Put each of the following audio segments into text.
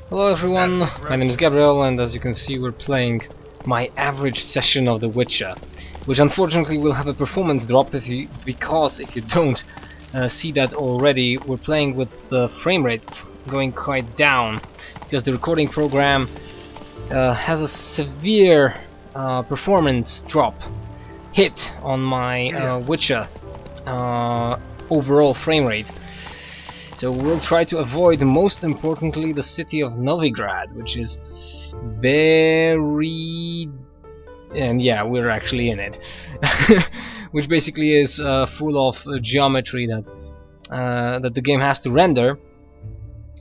Hello everyone, my name is Gabriel, and as you can see we're playing my average session of The Witcher, which unfortunately will have a performance drop because if you don't see that already, we're playing with the frame rate going quite down because the recording program has a severe performance drop hit on my Witcher overall frame rate. So we'll try to avoid, most importantly, the city of Novigrad, which is very... and yeah, we're actually in it. Which basically is full of geometry that the game has to render.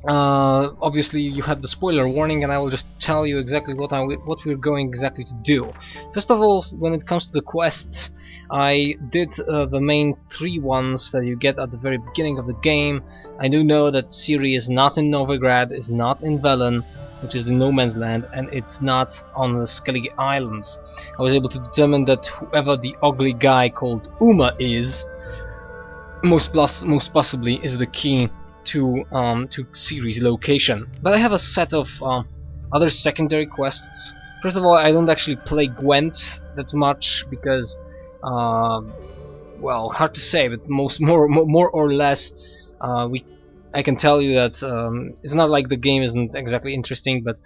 Obviously you had the spoiler warning, and I will just tell you exactly what we're going exactly to do. First of all, when it comes to the quests, I did the main 3 ones that you get at the very beginning of the game. I do know that Ciri is not in Novigrad, is not in Velen, which is the no man's land, and it's not on the Skellige Islands. I was able to determine that whoever the ugly guy called Uma is, most possibly is the key to Ciri's location. But I have a set of other secondary quests. First of all, I don't actually play Gwent that much because, well, hard to say, but more or less, I can tell you that it's not like the game isn't exactly interesting, but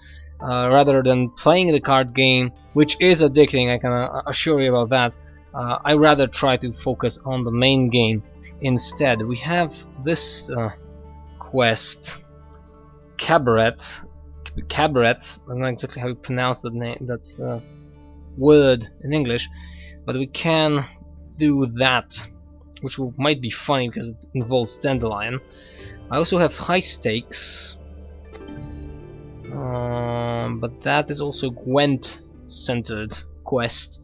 rather than playing the card game, which is addicting, I can assure you about that, I rather try to focus on the main game instead. We have this quest, Cabaret. I don't know exactly how you pronounce that name, that word in English, but we can do that, which might be funny because it involves Dandelion. I also have High Stakes, but that is also Gwent-centered quest.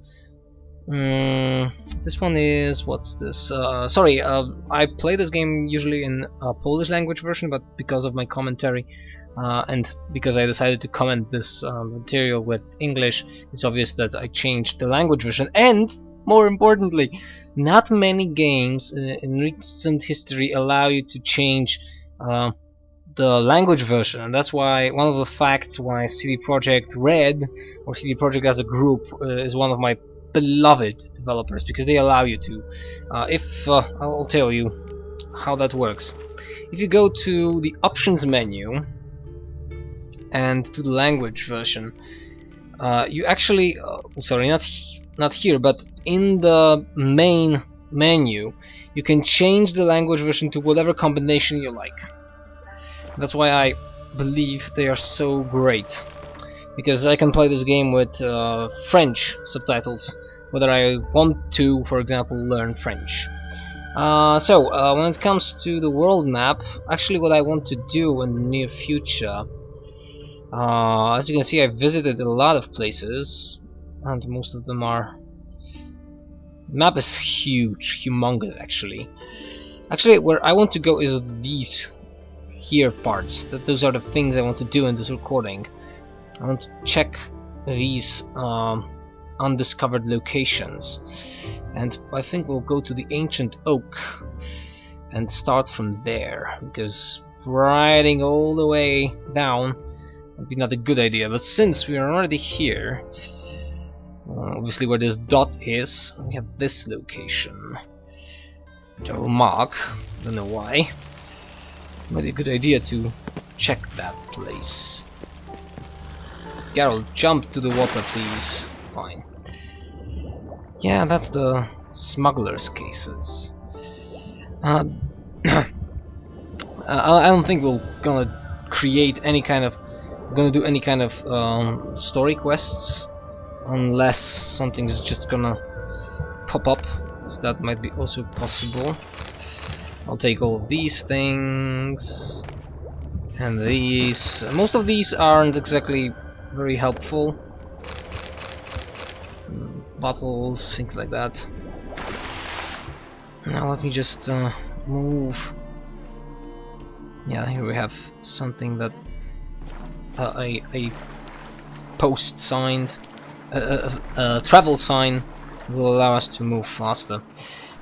This one is... what's this? Sorry, I play this game usually in a Polish language version, but because of my commentary and because I decided to comment this material with English, it's obvious that I changed the language version. And more importantly, not many games in recent history allow you to change the language version, and that's why one of the facts why CD Projekt Red, or CD Projekt as a group, is one of my beloved developers, because they allow you to. I'll tell you how that works. If you go to the options menu and to the language version, you actually sorry, not here, but in the main menu, you can change the language version to whatever combination you like. That's why I believe they are so great, because I can play this game with French subtitles, whether I want to, for example, learn French. So, when it comes to the world map, actually what I want to do in the near future, as you can see, I visited a lot of places, and most of them are... the map is huge, humongous actually. Actually, where I want to go is these here parts. Those are the things I want to do in this recording. I want to check these undiscovered locations, and I think we'll go to the Ancient Oak and start from there, because riding all the way down would be not a good idea. But since we are already here, obviously where this dot is, we have this location, which I will mark. Don't know why. Might be a good idea to check that place. Geralt, jump to the water, please. Fine. Yeah, that's the smuggler's cases. I don't think we're gonna create any kind of... gonna do any kind of story quests, unless something is just gonna pop up. So that might be also possible. I'll take all of these things and these. Most of these aren't exactly very helpful. Bottles, things like that. Now let me just move. Yeah, here we have something that a post signed, a travel sign will allow us to move faster.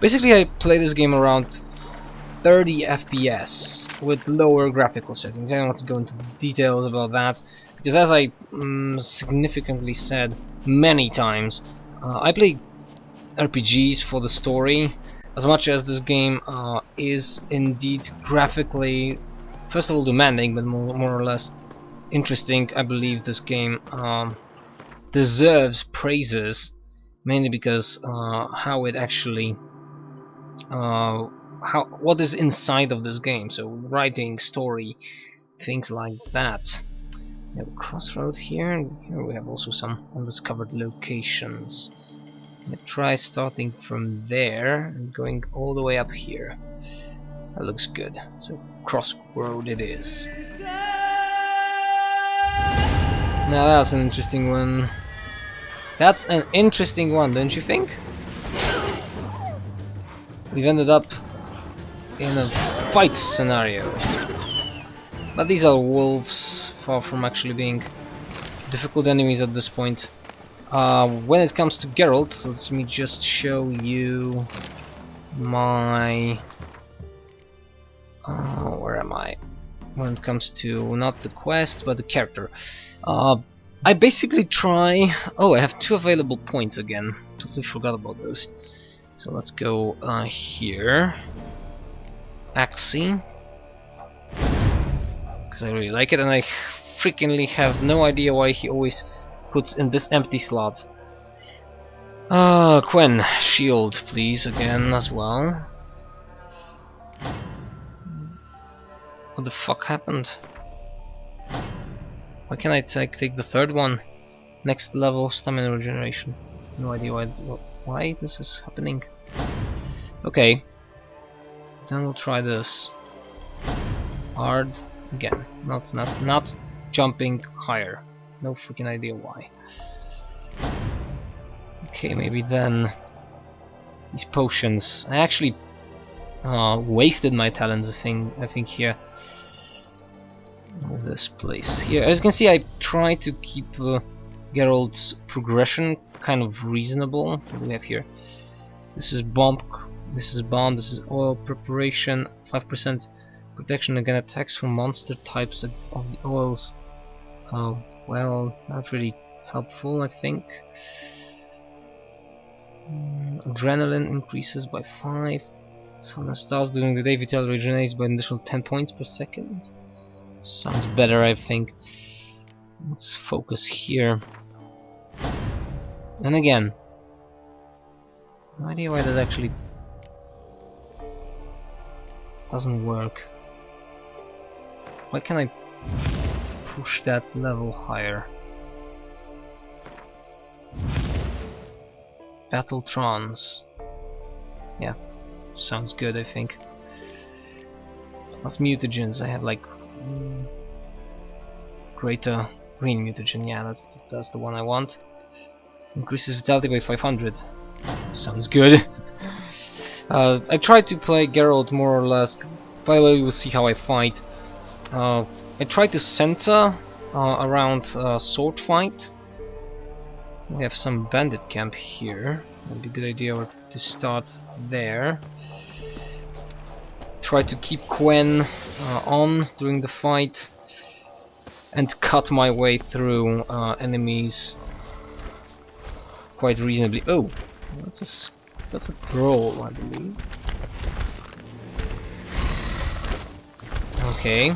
Basically, I play this game around 30 FPS with lower graphical settings. I don't want to go into details about that, because as I significantly said many times, I play RPGs for the story. As much as this game is indeed graphically, first of all, demanding, but more or less interesting, I believe this game deserves praises, mainly because how it actually what is inside of this game. So writing, story, things like that. We have a crossroad here, and here we have also some undiscovered locations. Let's try starting from there and going all the way up here. That looks good. So crossroad it is. Now that's an interesting one. That's an interesting one, don't you think? We've ended up in a fight scenario. But these are wolves, far from actually being difficult enemies at this point. When it comes to Geralt, let me just show you my... where am I? When it comes to not the quest, but the character. I basically try... Oh, I have 2 available points again. Totally forgot about those. So let's go here. Axie. Because I really like it, and I freakingly have no idea why he always puts in this empty slot. Quen, shield please again as well. What the fuck happened? Why can't I take the 3rd one? Next level, stamina regeneration. No idea why this is happening. Okay. Then we'll try this. Hard again. Not jumping higher. No freaking idea why. Okay, maybe then these potions. I actually wasted my talents, I think here. This place here. As you can see, I try to keep Geralt's progression kind of reasonable. What do we have here? This is bomb. This is bomb. This is oil preparation. 5% protection against attacks from monster types of the oils. Well, not really helpful, I think. Adrenaline increases by 5. Sun and stars during the day. Vitality regenerates by an additional 10 points per second. Sounds better, I think. Let's focus here. And again, no idea why that actually doesn't work. Why can't I push that level higher? Battle Trance. Yeah, sounds good, I think. Plus mutagens, I have like greater green mutagen. Yeah, that's the one I want. Increases vitality by 500. Sounds good. I tried to play Geralt more or less. By the way, we'll see how I fight. I try to center around sword fight. We have some bandit camp here. Would be a good idea to start there. Try to keep Quen on during the fight and cut my way through enemies quite reasonably. Oh, that's a troll, I believe. Okay.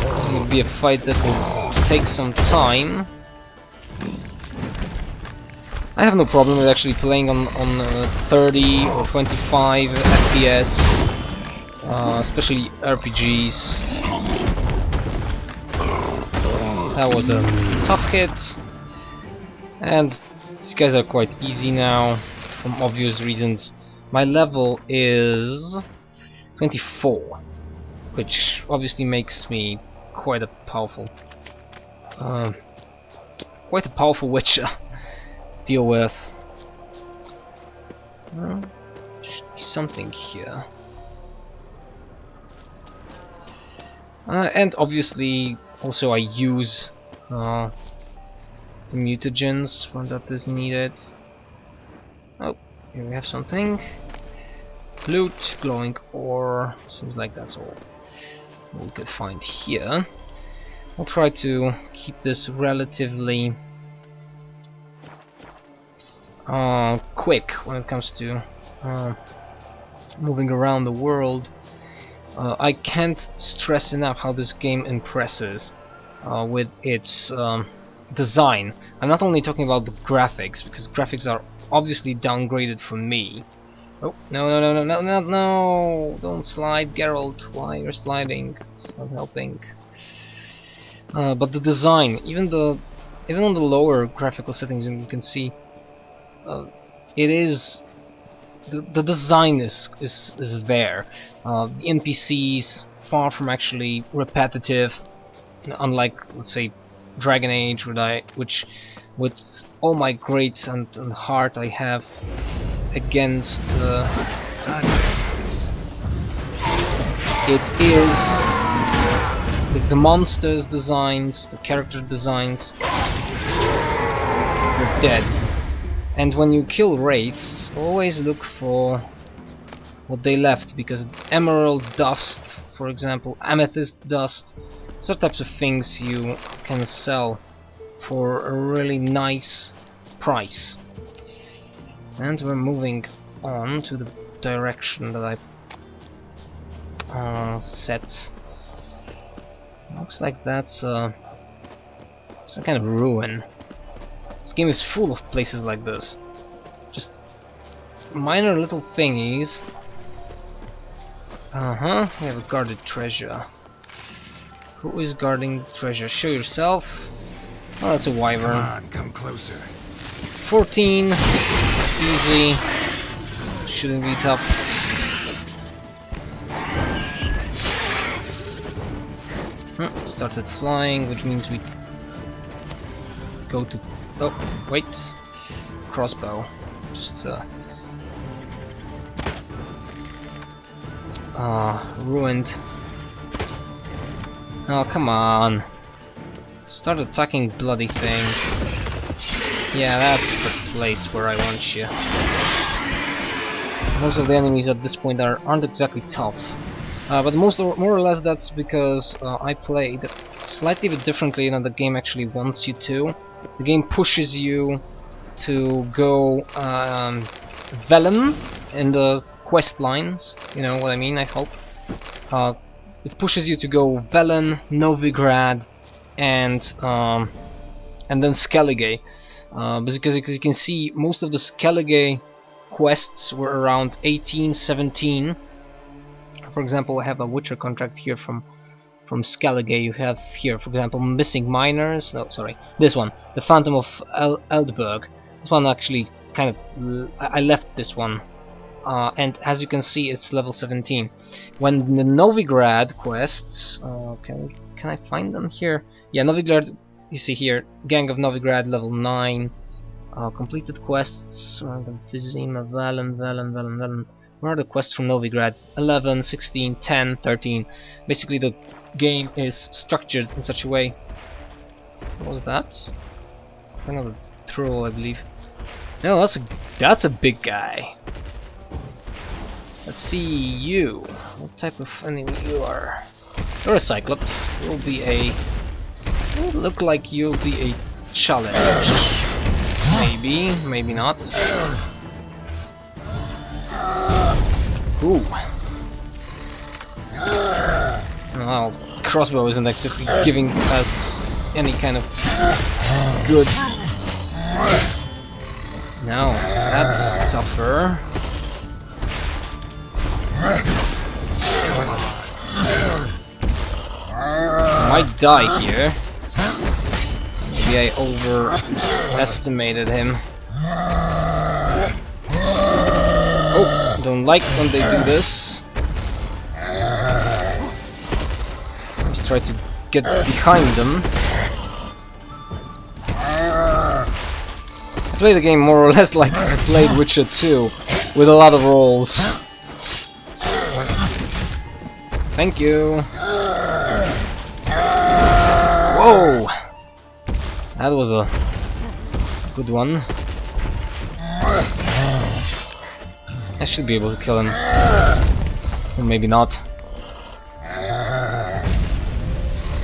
It's gonna be a fight that will take some time. I have no problem with actually playing on 30 or 25 FPS, especially RPGs. That was a tough hit, and these guys are quite easy now, from obvious reasons. My level is 24, which obviously makes me quite a powerful witch to deal with. Should be something here. And obviously also I use the mutagens when that is needed. Oh, Here we have something. Loot, glowing ore. Seems like that's all we could find here. I'll try to keep this relatively quick when it comes to moving around the world. I can't stress enough how this game impresses with its design. I'm not only talking about the graphics, because graphics are obviously downgraded for me. Oh, no, don't slide, Geralt, why you're sliding? It's not helping. But the design, even on the lower graphical settings, you can see it is the design is there. The NPCs far from actually repetitive, unlike, let's say, Dragon Age, which with all my great and heart I have against it is the monsters designs, the character designs, they're dead. And when you kill wraiths, always look for what they left, because emerald dust, for example, amethyst dust, such types of things you can sell for a really nice price. And we're moving on to the direction that I set. Looks like that's some kind of ruin. This game is full of places like this. Just minor little thingies. We have a guarded treasure. Who is guarding the treasure? Show yourself. Oh, that's a wyvern. Come on, come closer. 14. Easy. Shouldn't be tough. Started flying, which means we go to... Oh, wait. Crossbow. Just ruined. Oh, come on. Start attacking bloody thing. Yeah, that's the place where I want you. Most of the enemies at this point aren't exactly tough. But more or less that's because I played slightly bit differently than the game actually wants you to. The game pushes you to go Velen in the quest lines, you know what I mean, I hope. It pushes you to go Velen, Novigrad, and then Skellige. Because you can see most of the Skellige quests were around 1817. For example, I have a Witcher contract here from Skellige. You have here, for example, Missing Miners. No, sorry, this one, the Phantom of Eldberg. This one actually kind of I left this one, and as you can see, it's level 17. When the Novigrad quests, can I find them here? Yeah, Novigrad. You see here, Gang of Novigrad, level 9. Completed quests. Vizima, Velen. Where are the quests from Novigrad? 11, 16, 10, 13. Basically, the game is structured in such a way. What was that? Another troll, I believe. No, that's a big guy. Let's see you. What type of enemy you are? You're a Cyclops. You'll be a. You look like you'll be a challenge. Maybe, maybe not. Ooh. Well, crossbow isn't actually giving us any kind of good. No, that's tougher. Might die here. Maybe I overestimated him. Oh, don't like when they do this. Let's try to get behind them. I play the game more or less like I played Witcher 2, with a lot of rolls. Thank you. Whoa! That was a good one. I should be able to kill him. Or maybe not.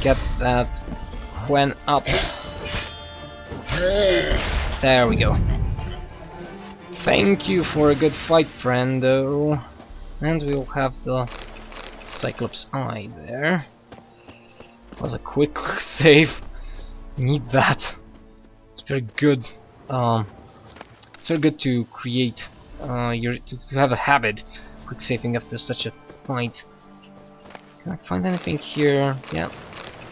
Get that Gwen up. There we go. Thank you for a good fight, friendo. And we'll have the Cyclops Eye there. Was a quick save. Need that. It's very good. It's very good to create to have a habit quick saving after such a fight. Can I find anything here? Yeah.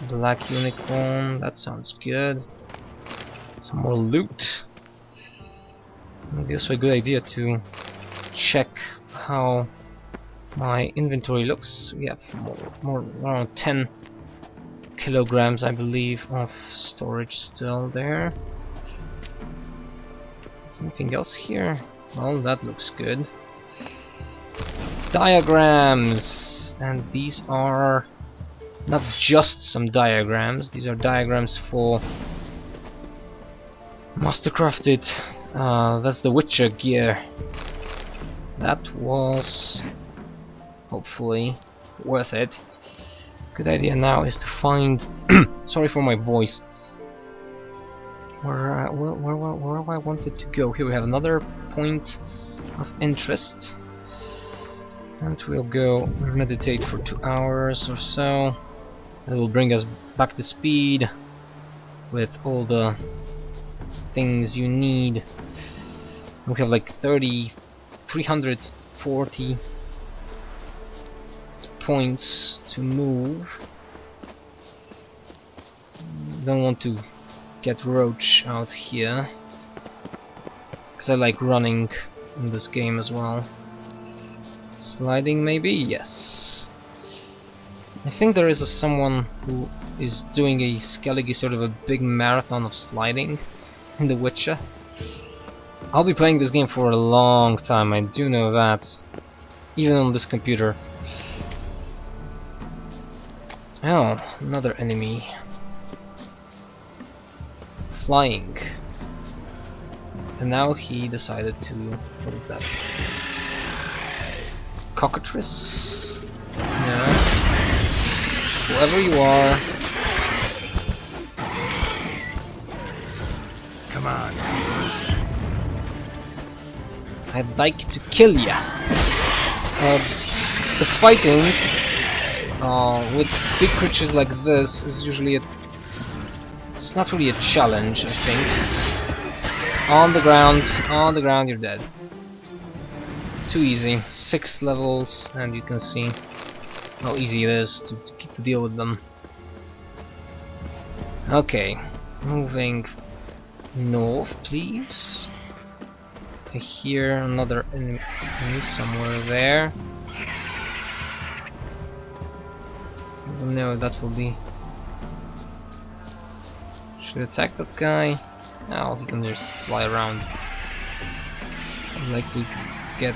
Black unicorn, that sounds good. Some more loot. I guess a good idea to check how my inventory looks. We have more around 10 kilograms, I believe, of storage still there. Anything else here? Well, that looks good. Diagrams! And these are not just some diagrams, these are diagrams for Mastercrafted. That's the Witcher gear. That was hopefully worth it. Good idea now is to find sorry for my voice. Where I wanted to go. Here we have another point of interest. And we'll go meditate for 2 hours or so. That will bring us back to speed with all the things you need. We have like 340 points to move. Don't want to get Roach out here, because I like running in this game as well. Sliding maybe? Yes. I think there is someone who is doing a Skellige sort of a big marathon of sliding in The Witcher. I'll be playing this game for a long time, I do know that. Even on this computer. Oh, another enemy. Flying. And now he decided to... what is that? Cockatrice? Yeah. Whoever you are. Come on. I'd like to kill ya. The fighting with big creatures like this is usually it's not really a challenge, I think. On the ground, you're dead. Too easy. 6 levels, and you can see how easy it is to deal with them. Okay, moving north, please. I hear another enemy somewhere there. I don't know if that will be... should I attack that guy? No, he can just fly around. I'd like to get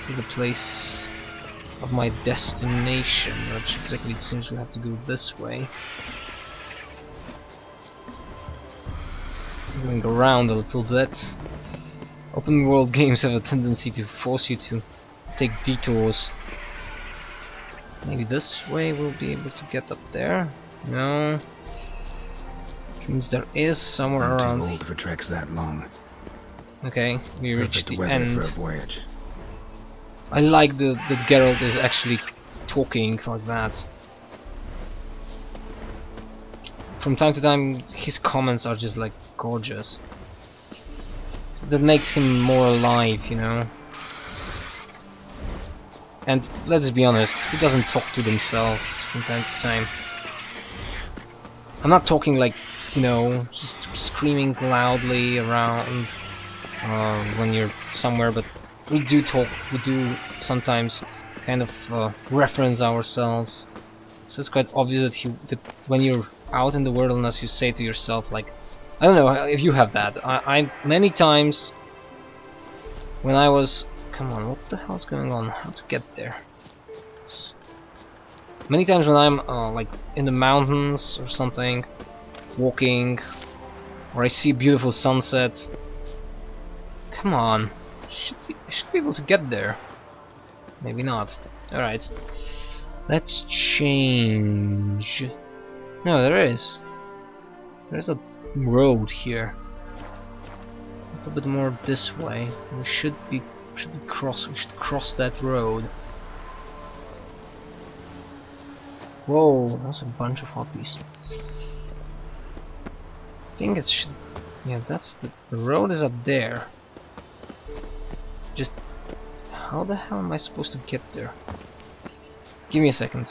to the place of my destination, which exactly it seems we have to go this way. Going around a little bit. Open world games have a tendency to force you to take detours. Maybe this way we'll be able to get up there. No. Means there is somewhere around. Too old for treks that long. Okay, we reached the end. For a voyage. I like that Geralt is actually talking like that. From time to time, his comments are just like gorgeous. So that makes him more alive, you know. And let's be honest, who doesn't talk to themselves from time to time? I'm not talking like, you know, just screaming loudly around when you're somewhere, but we do talk, we do sometimes kind of reference ourselves. So it's quite obvious that when you're out in the wilderness, you say to yourself, like, I don't know if you have that. I many times when I was... Come on, what the hell's going on? How to get there? Many times when I'm like in the mountains or something, walking, or I see a beautiful sunset. Come on, I should be able to get there. Maybe not. Alright. Let's change. No, there is. There's a road here. A little bit more this way. We should cross that road. Whoa, that's a bunch of hoppies. I think it should. Yeah, that's the road is up there. Just how the hell am I supposed to get there? Give me a second.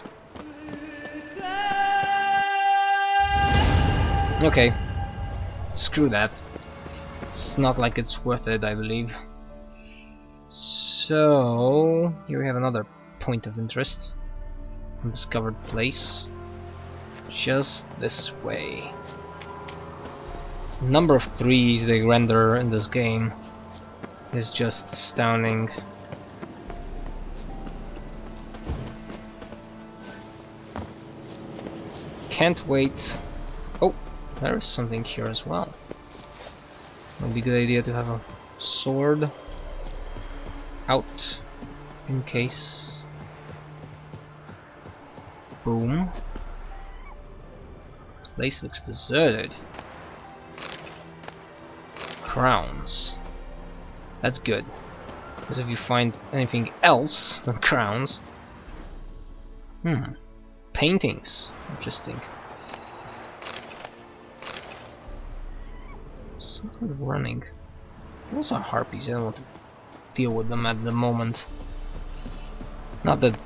Okay. Screw that. It's not like it's worth it, I believe. So here we have another point of interest. Undiscovered place. Just this way. The number of trees they render in this game is just astounding. Can't wait. Oh, there is something here as well. Might be a good idea to have a sword out in case. Boom. Place looks deserted. Crowns. That's good. Because if you find anything else than crowns... Paintings. Interesting. Something running. Those are harpies. I don't want to deal with them at the moment. Not that...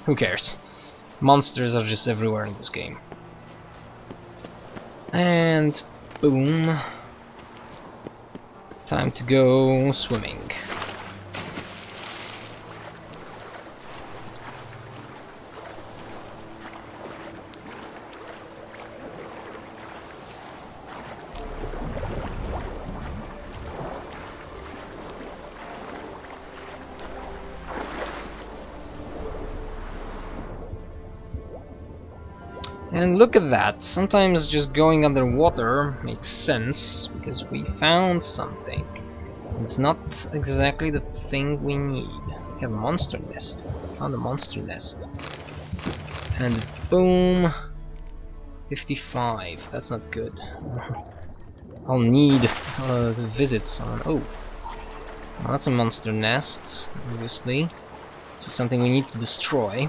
Who cares? Monsters are just everywhere in this game. And... boom. Time to go swimming. And look at that, sometimes just going underwater makes sense, because we found something. It's not exactly the thing we need. We have a monster nest. Found a monster nest. And boom! 55, that's not good. I'll need to visit someone. Oh! Well, that's a monster nest, obviously. So something we need to destroy.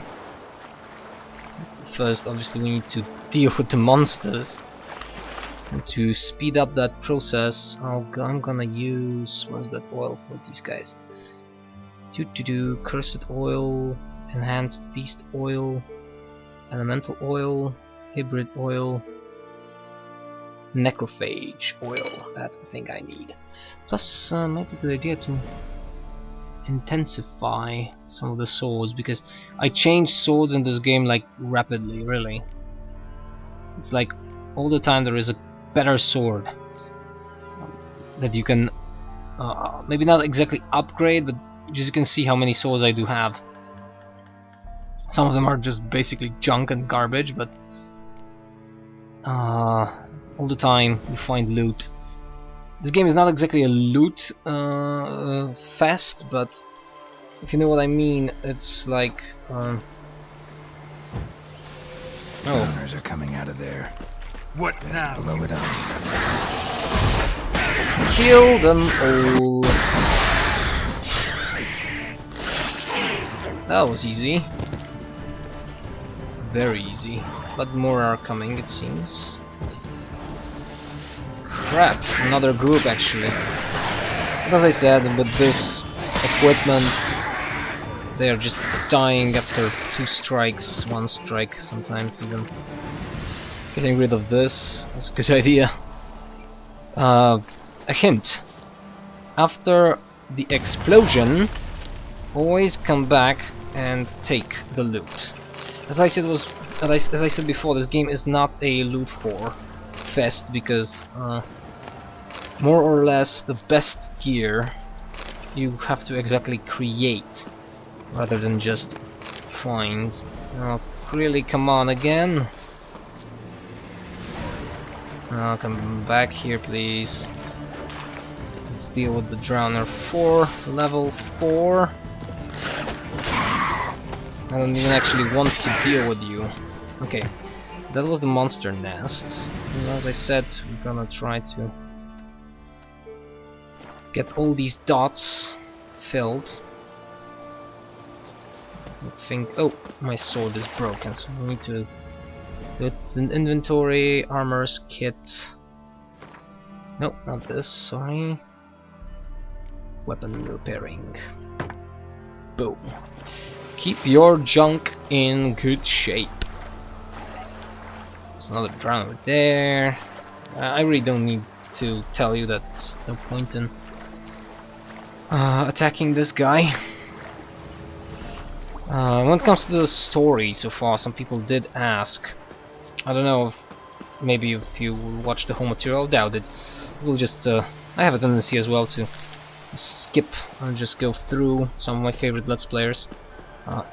First, obviously, we need to deal with the monsters, and to speed up that process, I'm gonna use where's that oil for these guys? Cursed oil, enhanced beast oil, elemental oil, hybrid oil, necrophage oil. That's the thing I need. Plus, might be a good idea to intensify some of the swords, because I change swords in this game like rapidly, really. It's like all the time there is a better sword that you can maybe not exactly upgrade, but just you can see how many swords I do have. Some of them are just basically junk and garbage, but all the time you find loot. This game is not exactly a loot fest, but if you know what I mean, it's like... Oh. Runners are coming out of there. What now? Blow it up. Kill them all. That was easy. Very easy. But more are coming, it seems. Crap, another group actually. As I said, with this equipment, they are just dying after 2 strikes, 1 strike sometimes even. Getting rid of this is a good idea. A hint. After the explosion, always come back and take the loot. As I said before, this game is not a loot for fest, because more or less the best gear you have to exactly create rather than just find. Oh, really, come on again. Come back here, please. Let's deal with the Drowner 4, level 4. I don't even actually want to deal with you. Okay, that was the monster nest. And as I said, we're gonna try to get all these dots filled. I think... oh, my sword is broken, so we need to go to an inventory, armor's kit. No, not this, sorry. Weapon repairing. Boom. Keep your junk in good shape. There's another drowner there. I really don't need to tell you that there's no point in attacking this guy. When it comes to the story so far, some people did ask. I don't know if maybe if you will watch the whole material, I doubt it. We'll just, I have a tendency as well to skip and just go through some of my favorite Let's Players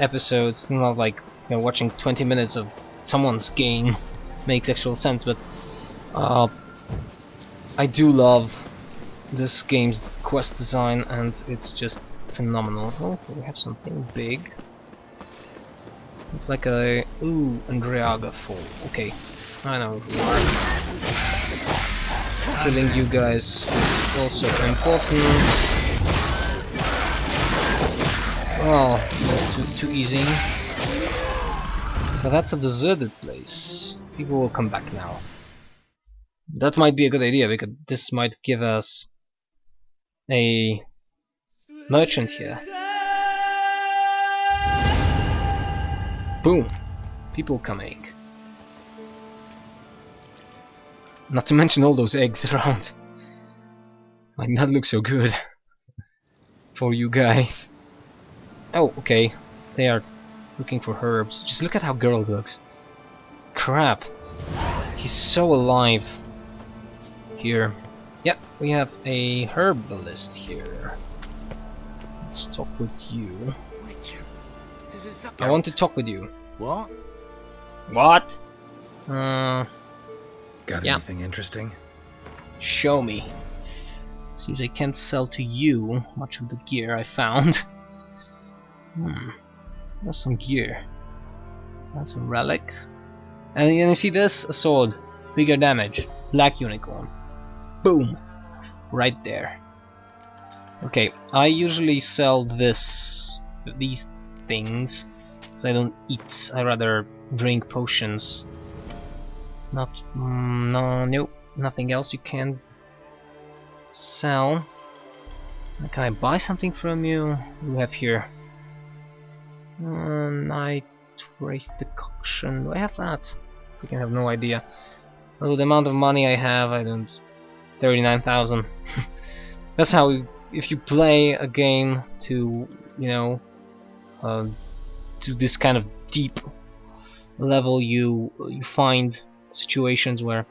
episodes. It's not like, you know, watching 20 minutes of someone's game makes actual sense, but I do love this game's quest design, and it's just phenomenal. Oh, we have something big. It's like a... ooh, Andreaga Fall. Okay, I know who you are. Killing you guys is also important. Oh, that's too easy. But that's a deserted place. People will come back now. That might be a good idea, because this might give us a merchant here. Boom! People coming. Not to mention all those eggs around. Might not look so good for you guys. Oh, okay. They are looking for herbs. Just look at how girl looks. Crap. He's so alive. Here. Yep, we have a herbalist here. Let's talk with you. I want to talk with you. What? What? Got anything interesting? Show me. Seems I can't sell to you much of the gear I found. That's some gear. That's a relic. And you see this? A sword. Bigger damage. Black unicorn. Boom! Right there. Okay, I usually sell these things, because I don't eat. I rather drink potions. Nope, nothing else you can sell. Can I buy something from you? We have here nitrate decoction. Do I have that? I have no idea. Although the amount of money I have, I don't. 39,000. That's how if you play a game to, you know, to this kind of deep level, you find situations where,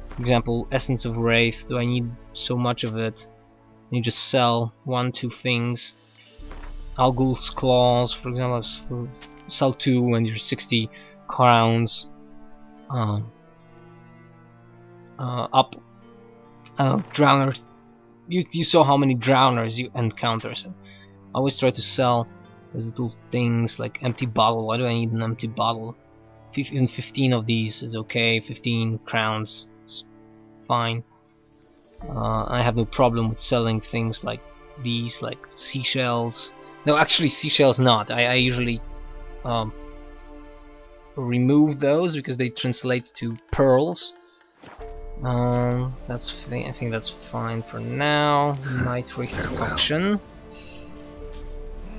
for example, Essence of Wraith, do I need so much of it? You just sell 1-2 things. Algul's Claws, for example, sell 2 and you're 60 crowns up. Drowners. You saw how many drowners you encounter, so I always try to sell these little things like empty bottle. Why do I need an empty bottle? Even 15 of these is okay. 15 crowns is fine. I have no problem with selling things like these, like seashells. No, actually seashells not. I usually remove those because they translate to pearls. I think that's fine for now. Nitrate decoction.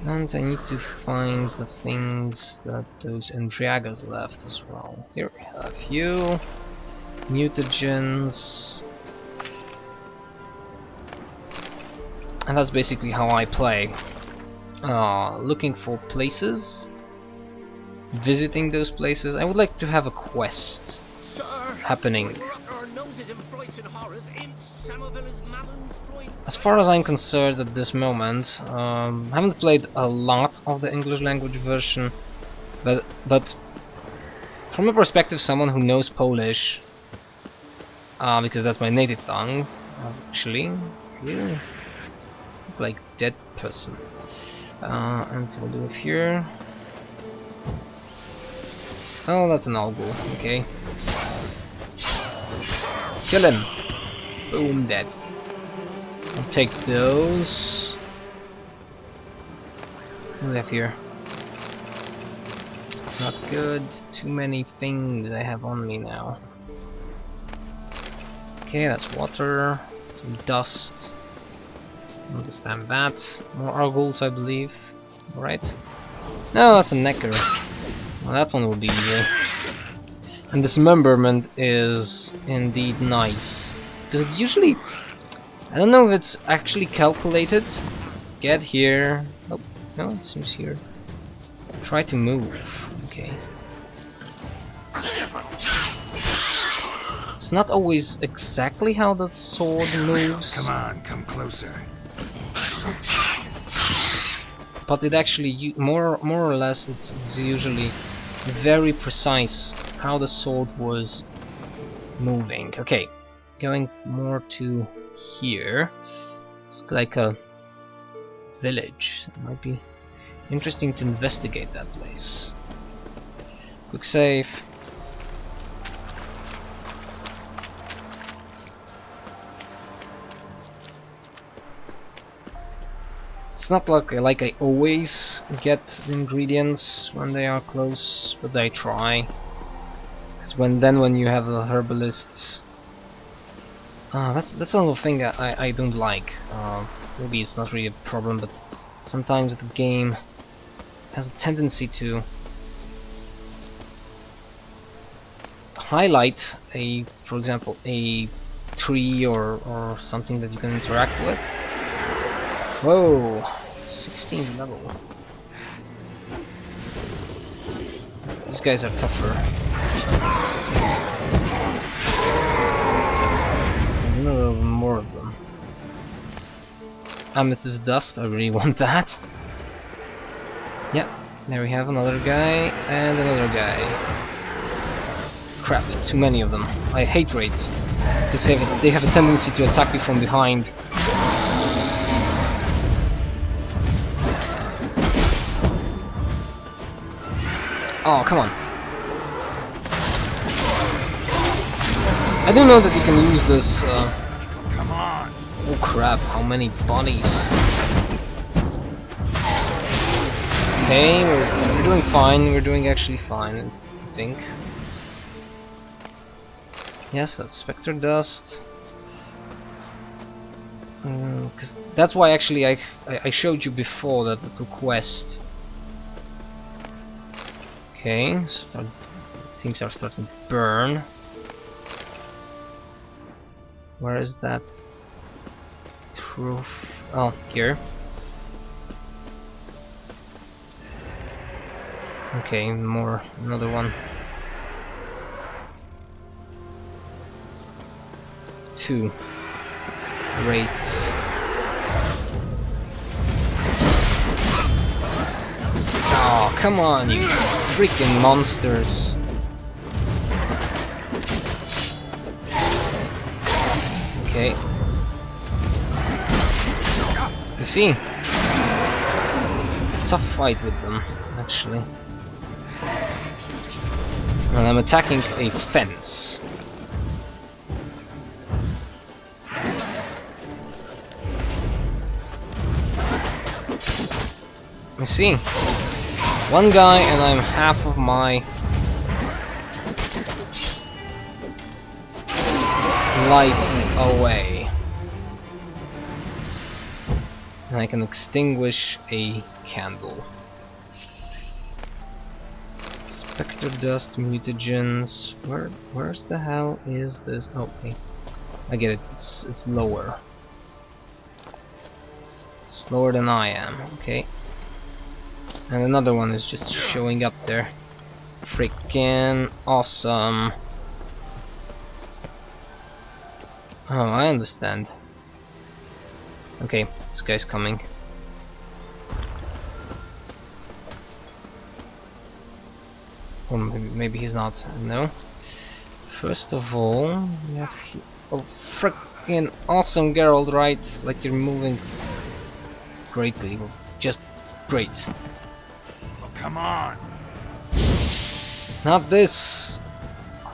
And I need to find the things that those Andreagas left as well. Here we have you. Mutagens. And that's basically how I play. Looking for places. Visiting those places. I would like to have a quest happening. As far as I'm concerned at this moment, I haven't played a lot of the English language version, but from a perspective someone who knows Polish, because that's my native tongue, actually, Look like dead person. And we'll do it here. Oh, that's an algal. Okay. Kill him. Boom, dead. I'll take those. What do we have here? Not good. Too many things I have on me now. Okay, that's water. Some dust. Understand that. More arguls, I believe. Alright. No, that's a necker. Well, that one will be easier. And dismemberment is indeed nice. Because it usually... I don't know if it's actually calculated. Get here. Oh, no, it seems here. Try to move. Okay. It's not always exactly how the sword moves. Come on, come closer. But it actually, more or less, it's usually very precise how the sword was moving. Okay, going more to here. It's like a village. It might be interesting to investigate that place. Quick save. It's not like I always get the ingredients when they are close, but I try. Because when you have the herbalists, that's another thing that I don't like. Maybe it's not really a problem, but sometimes the game has a tendency to highlight for example, a tree or something that you can interact with. Whoa, 16th level. These guys are tougher. A little more of them. Amethyst dust, I really want that. Yeah, there we have another guy and another guy. Crap, too many of them. I hate raids. They have a tendency to attack me from behind. Oh, come on. I do know that you can use this. Come on. Oh crap, how many bodies? Okay, we're doing fine. We're doing actually fine, I think. Yes, that's Spectre Dust. 'Cause that's why actually I showed you before that little quest. Okay, things are starting to burn. Where is that truth? Oh, here. Okay, another one. 2 rates. Oh, come on, you freaking monsters. Okay. You see? Tough fight with them, actually. And I'm attacking a fence. You see? One guy and I'm half of my life away. And I can extinguish a candle. Spectre dust, mutagens. Where's the hell is this? Oh, okay. I get it. It's lower. It's lower than I am. Okay. And another one is just showing up there. Freaking awesome. Oh, I understand. Okay, this guy's coming. Or maybe he's not. No. First of all, we have oh, freaking awesome, Geralt, right? Like you're moving greatly. Just great. Oh, come on. Not this!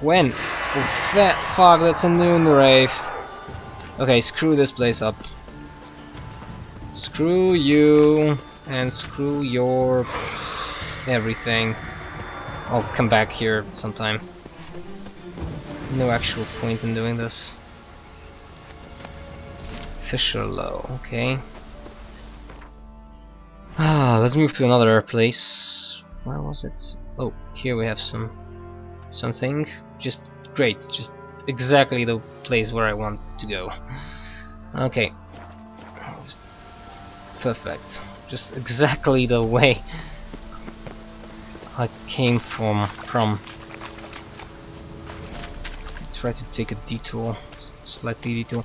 When? Oh, fuck, that's a noon wraith. Okay, screw this place up. Screw you, and screw your everything. I'll come back here sometime. No actual point in doing this. Fisher Low, okay. Let's move to another place. Where was it? Oh, here we have something. Just great, just exactly the place where I want to go. Okay. Just perfect. Just exactly the way I came from. Try to take a detour, slightly detour.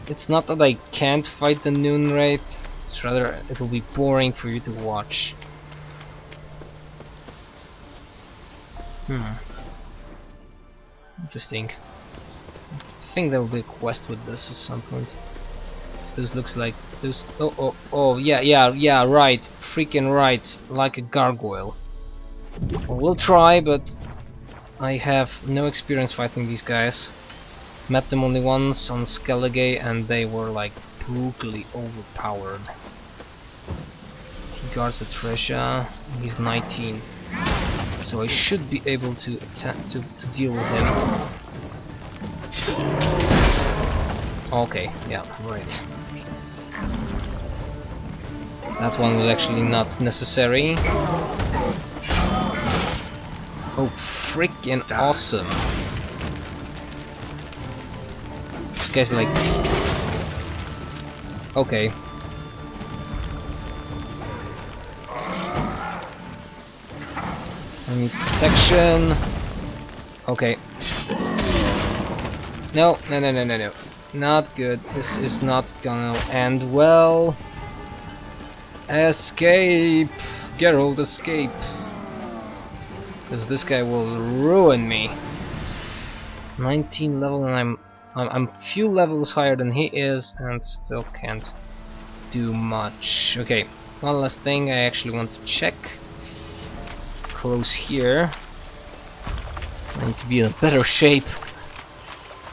It's not that I can't fight the noon wraith. It's rather it will be boring for you to watch. Interesting. I think there will be a quest with this at some point. So this looks like this. Oh, yeah, right, freaking right, like a gargoyle. Well, we'll try, but I have no experience fighting these guys. Met them only once on Skellige and they were like brutally overpowered. He guards the treasure. He's 19, so I should be able to deal with him. Okay, yeah, right. That one was actually not necessary. Oh, freaking awesome! This guy's like... Okay. I need protection. Okay. No. Not good. This is not gonna end well. Escape! Geralt, escape! Because this guy will ruin me. 19 level and I'm few levels higher than he is and still can't do much. Okay, one last thing I actually want to check. Close here. I need to be in a better shape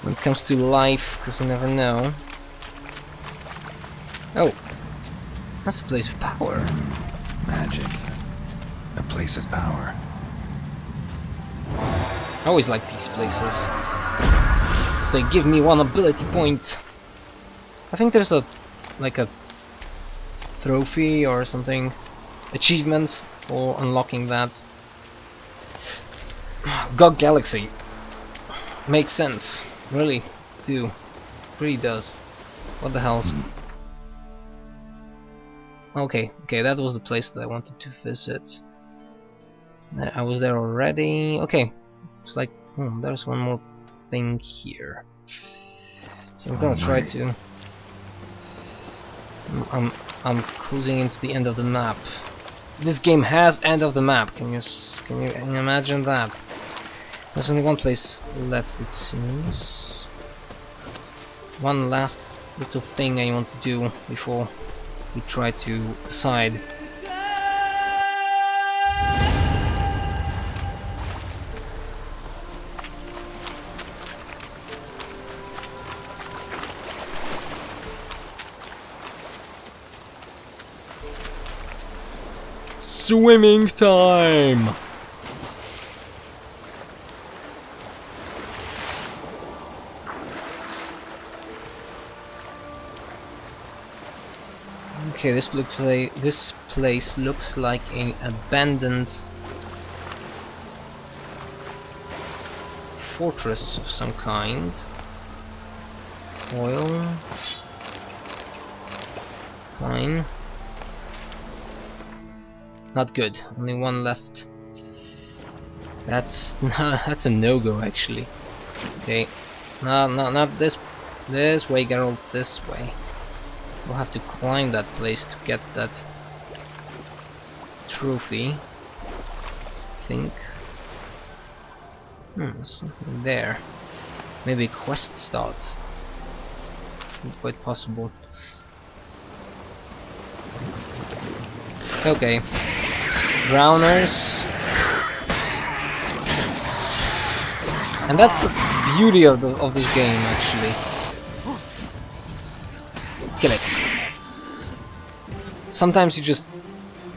when it comes to life, because you never know. Oh, that's a place of power. Magic. A place of power. I always like these places. They give me one ability point. I think there's a trophy or something, achievement for unlocking that. God Galaxy makes sense, really does. What the hell? Okay, that was the place that I wanted to visit. I was there already. Okay, it's like there's one more thing here. So I'm gonna try to. I'm cruising into the end of the map. This game has end of the map. Can you imagine that? There's only one place left, it seems. One last little thing I want to do before we try to decide. Swimming time! Okay, this place looks like an abandoned fortress of some kind. Oil. Fine. Not good. Only one left. That's that's a no-go actually. Okay. No, not this way, Geralt. This way. We'll have to climb that place to get that trophy. I think. There's something there. Maybe a quest start. Quite possible. Okay. Drowners. And that's the beauty of this game, actually. Kill it. Sometimes you just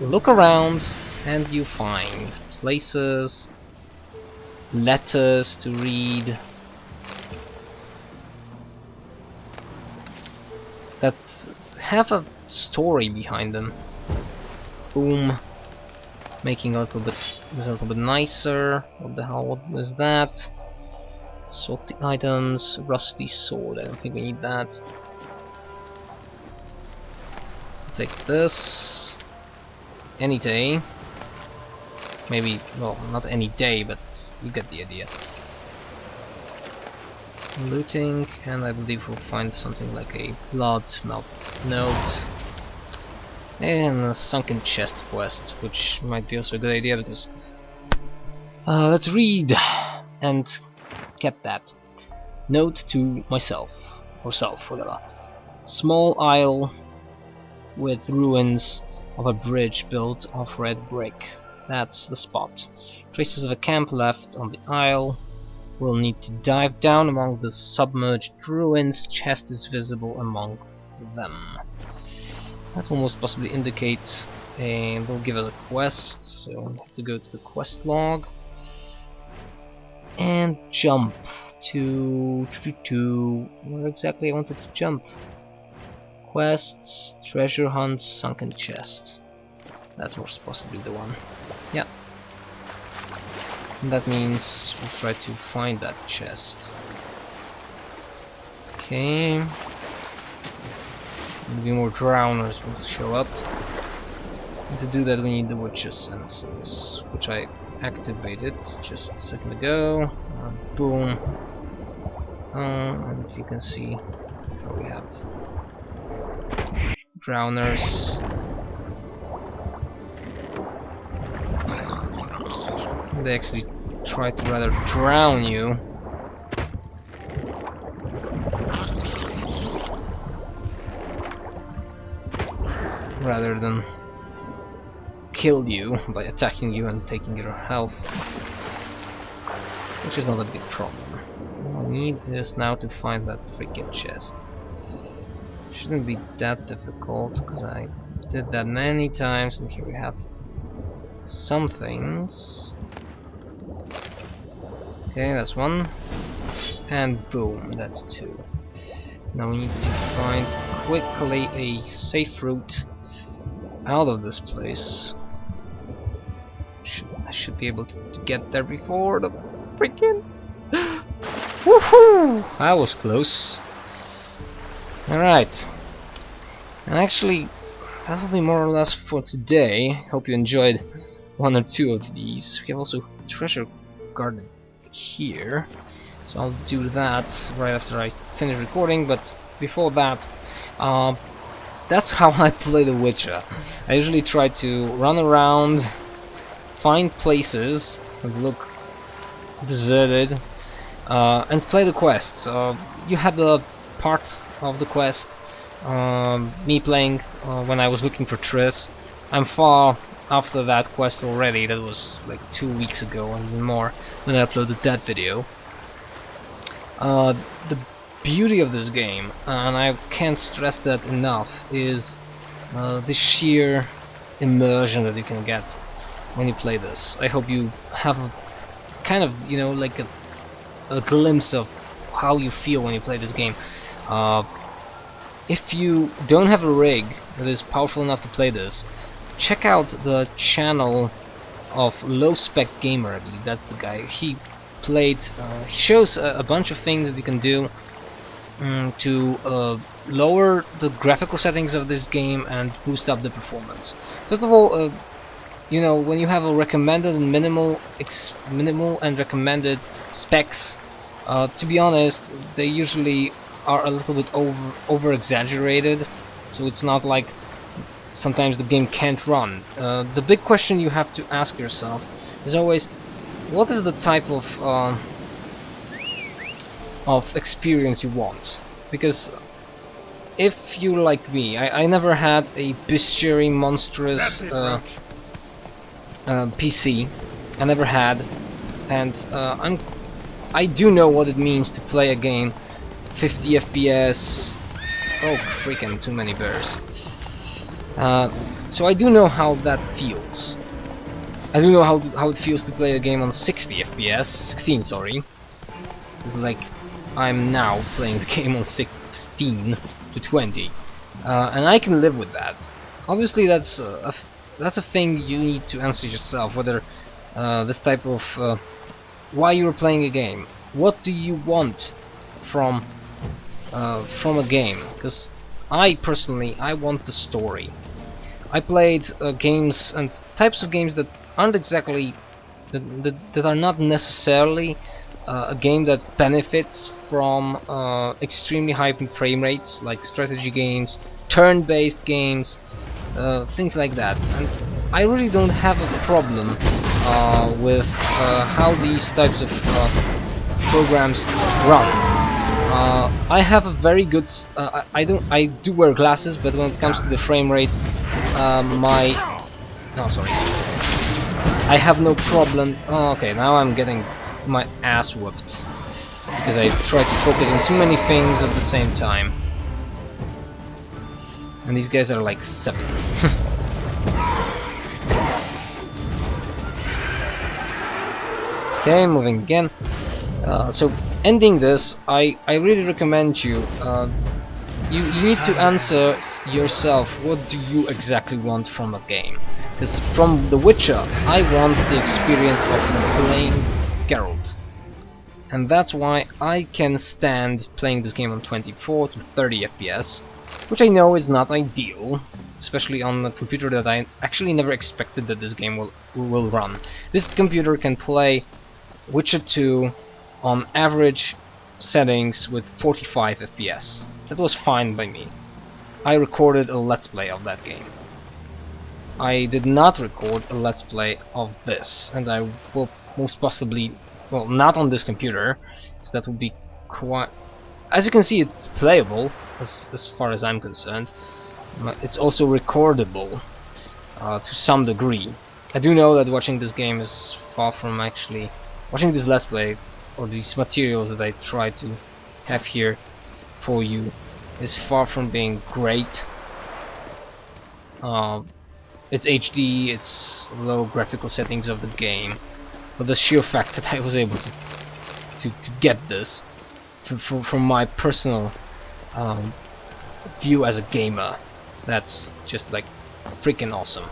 look around and you find places, letters to read that have a story behind them. Boom. Making a little bit nicer. What the hell? What was that? Salty items, rusty sword. I don't think we need that. Take this. Any day. Maybe, well, not any day, but you get the idea. Looting, and I believe we'll find something like a blood melt note. And a sunken chest quest, which might be also a good idea because let's read and get that. Note to myself, or self, whatever. Small isle with ruins of a bridge built of red brick. That's the spot. Traces of a camp left on the isle. We'll need to dive down among the submerged ruins. Chest is visible among them. That will most possibly indicate and will give us a quest, so we have to go to the quest log and jump to where exactly I wanted to jump. Quests, treasure hunt, sunken chest. That's most possibly the one. Yeah. And that means we'll try to find that chest. Okay. Maybe more drowners will show up. And to do that we need the witch's senses, which I activated just a second ago. Boom. And you can see we have drowners. They actually try to rather drown you. Rather than kill you by attacking you and taking your health, which is not a big problem. All I need is now to find that freaking chest. Shouldn't be that difficult because I did that many times, and here we have some things. Okay, that's one, and boom, that's two. Now we need to find quickly a safe route out of this place. I should be able to get there before the freaking woohoo! That was close. Alright. And actually, that will be more or less for today. Hope you enjoyed one or two of these. We have also treasure garden here, so I'll do that right after I finish recording, but before that, that's how I play The Witcher. I usually try to run around, find places that look deserted, and play the quests. You had the part of the quest, me playing when I was looking for Triss. I'm far after that quest already. That was like 2 weeks ago and even more when I uploaded that video. The beauty of this game, and I can't stress that enough, is the sheer immersion that you can get when you play this. I hope you have a kind of, you know, like a glimpse of how you feel when you play this game. If you don't have a rig that is powerful enough to play this, check out the channel of Low Spec Gamer. I believe that's the guy. He played. He shows a bunch of things that you can do to lower the graphical settings of this game and boost up the performance. First of all, you know, when you have a recommended and minimal and recommended specs, to be honest, they usually are a little bit over exaggerated. So it's not like sometimes the game can't run. The big question you have to ask yourself is always, what is the type of experience you want? Because if you like me, I never had a bestiary monstrous PC. I never had, and I do know what it means to play a game 50 FPS. Oh, freaking too many bears. So I do know how that feels. I do know how it feels to play a game on 60 FPS, 16, sorry. It's like I'm now playing the game on 16 to 20, and I can live with that. Obviously, that's a thing you need to answer yourself. Whether this type of why you're playing a game, what do you want from a game? Because I personally, I want the story. I played games and types of games that aren't exactly that are not necessarily a game that benefits from extremely high frame rates, like strategy games, turn-based games, things like that. And I really don't have a problem with how these types of programs run. I have a very good. I do wear glasses, but when it comes to the frame rate, sorry. I have no problem. Oh, okay, now I'm getting my ass whooped because I tried to focus on too many things at the same time. And these guys are like 7. Okay, moving again. So ending this, I really recommend you. You need to answer yourself, what do you exactly want from a game? Because from The Witcher, I want the experience of playing Geralt. And that's why I can stand playing this game on 24 to 30 FPS, which I know is not ideal, especially on a computer that I actually never expected that this game will run. This computer can play Witcher 2 on average settings with 45 FPS. That was fine by me. I recorded a Let's Play of that game. I did not record a Let's Play of this, and I will most possibly, well, not on this computer, so that would be quite... As you can see, it's playable, as far as I'm concerned. It's also recordable, to some degree. I do know that watching this game is far from actually... Watching this Let's Play, or these materials that I try to have here for you, is far from being great. It's HD, it's low graphical settings of the game, but the sheer fact that I was able to get this from my personal view as a gamer, that's just like freaking awesome.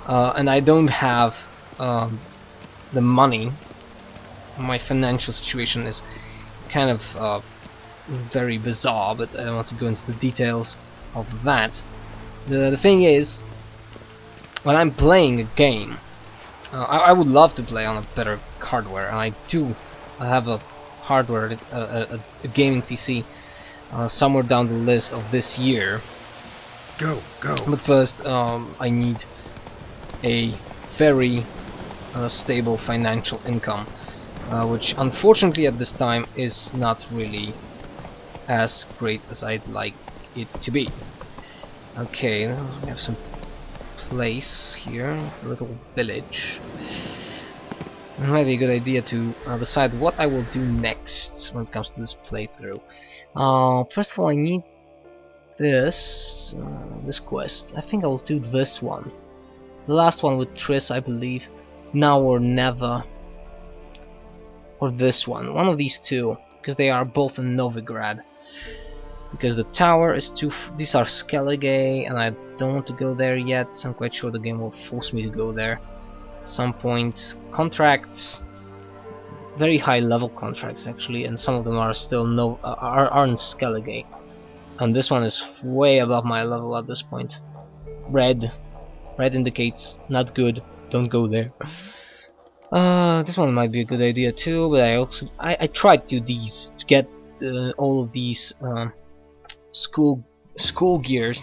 And I don't have the money. My financial situation is kind of very bizarre, but I don't want to go into the details of that. The thing is, when I'm playing a game, I would love to play on a better hardware, and I do have a hardware, a gaming PC somewhere down the list of this year. Go. But first, I need a very stable financial income, which unfortunately at this time is not really as great as I'd like it to be. Okay, we have some place here, a little village. It might be a good idea to decide what I will do next when it comes to this playthrough. First of all, I need this quest. I think I will do this one. The last one with Triss, I believe. Now or never. Or this one. One of these two, because they are both in Novigrad. Because the tower is too... These are Skellige, and I don't want to go there yet. So I'm quite sure the game will force me to go there at some point. Contracts, very high level contracts actually, and some of them are still are in Skellige. And this one is way above my level at this point. Red indicates not good. Don't go there. This one might be a good idea too, but I tried to get all of these school gears.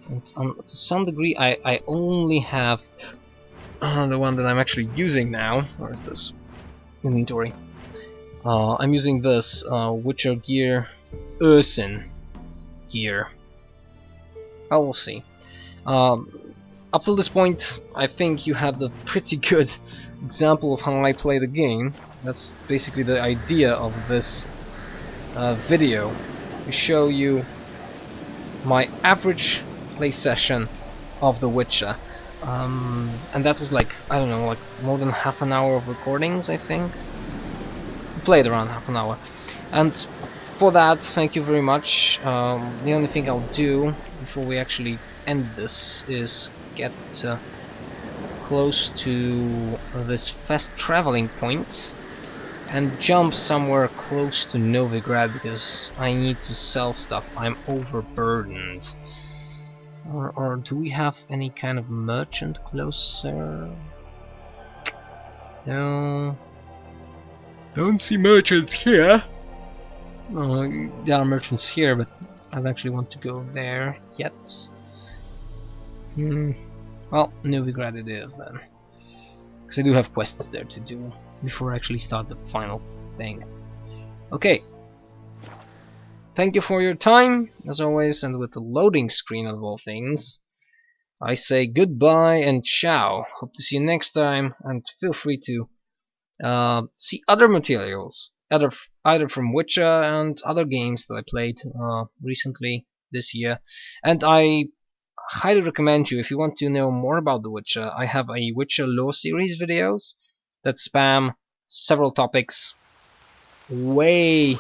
And to some degree, I only have the one that I'm actually using now. Where is this inventory? I'm using this Witcher gear Ursin. year. Well, we'll see. Up till this point, I think you have a pretty good example of how I play the game. That's basically the idea of this video. To show you my average play session of The Witcher. And that was like, I don't know, like more than half an hour of recordings, I think. Played around half an hour. And for that, thank you very much. The only thing I'll do before we actually end this is get close to this fast traveling point and jump somewhere close to Novigrad, because I need to sell stuff. I'm overburdened. Or do we have any kind of merchant closer? No. Don't see merchants here. There are merchants here, but I don't actually want to go there yet. Well, Novigrad it is then. Because I do have quests there to do before I actually start the final thing. Okay. Thank you for your time, as always, and with the loading screen of all things, I say goodbye and ciao. Hope to see you next time, and feel free to see other materials, either from Witcher and other games that I played recently this year. And I highly recommend you, if you want to know more about The Witcher, I have a Witcher lore series videos that spam several topics way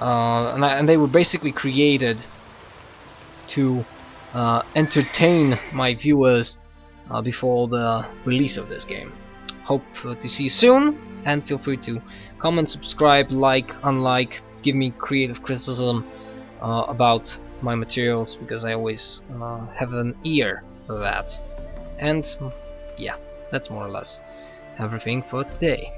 and they were basically created to entertain my viewers before the release of this game. Hope to see you soon, and feel free to comment, subscribe, like, unlike, give me creative criticism about my materials, because I always have an ear for that. And yeah, that's more or less everything for today.